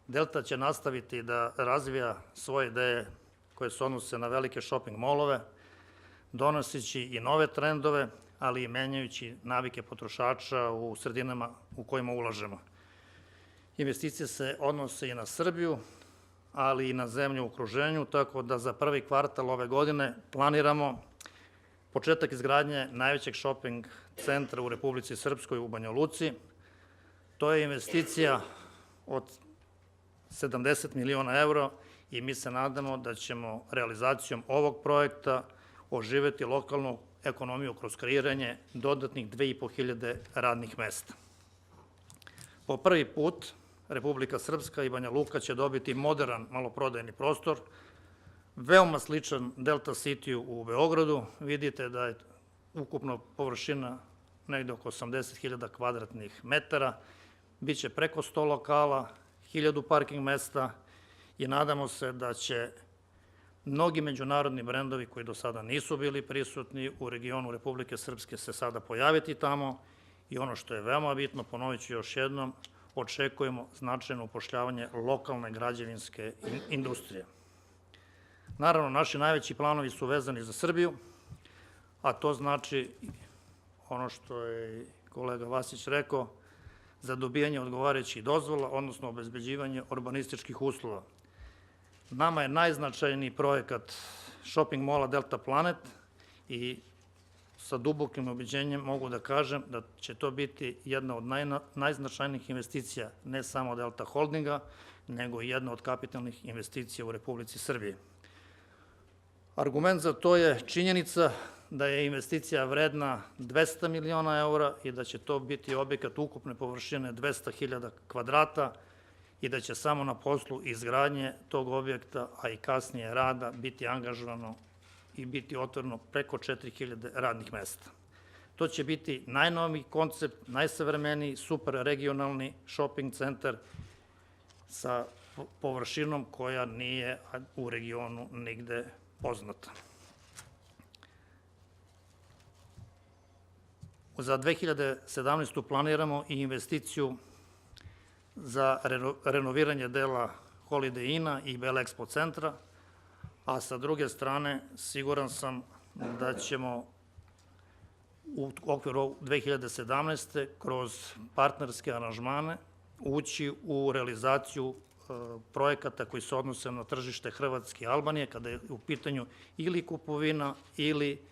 Delta će nastaviti da razvija svoje ideje koje se odnose na velike shopping molove, donoseći i nove trendove, ali i menjajući navike potrošača u sredinama u kojima ulažemo. Investicije se odnose i na Srbiju, ali i na zemlje u okruženju, tako da za prvi kvartal ove godine planiramo početak izgradnje najvećeg shopping centra u Republici Srpskoj u Banja Luci. To je investicija od 70 miliona evra i mi se nadamo da ćemo realizacijom ovog projekta oživeti lokalnu ekonomiju kroz kreiranje dodatnih 2500 radnih mesta. Po prvi put Republika Srpska i Banja Luka će dobiti modern maloprodajni prostor, veoma sličan Delta City u Beogradu. Vidite da je ukupno površina negde oko 80.000 kvadratnih metara, biće preko 100 lokala, 1000 parking mesta i nadamo se da će mnogi međunarodni brendovi koji do sada nisu bili prisutni u regionu Republike Srpske se sada pojaviti tamo i ono što je veoma bitno, ponovit ću još jednom, očekujemo značajno upošljavanje lokalne građevinske industrije. Naravno, naši najveći planovi su vezani za Srbiju, a to znači ono što je kolega Vasić rekao, za dobijanje odgovarajućih dozvola, odnosno obezbeđivanje urbanističkih uslova. Nama je najznačajniji projekat shopping mola Delta Planet i sa dubokim ubeđenjem mogu da kažem da će to biti jedna od najznačajnijih investicija ne samo Delta Holdinga, nego i jedna od kapitalnih investicija u Republici Srbiji. Argument za to je činjenica da je investicija vredna 200 miliona evra i da će to biti objekat ukupne površine 200.000 kvadrata i da će samo na poslu izgradnje tog objekta, a i kasnije rada, biti angažovano i biti otvoreno preko 4000 radnih mesta. To će biti najnoviji koncept, najsavremeniji, super regionalni shopping centar sa površinom koja nije u regionu nigde poznata. Za 2017. planiramo i investiciju za renoviranje dela Holiday Inn-a i Bell Expo centra, a sa druge strane siguran sam da ćemo u okviru 2017. kroz partnerske aranžmane ući u realizaciju projekata koji se odnose na tržište Hrvatske i Albanije, kada je u pitanju ili kupovina ili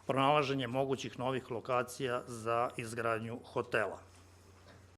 pronalaženje mogućih novih lokacija za izgradnju hotela.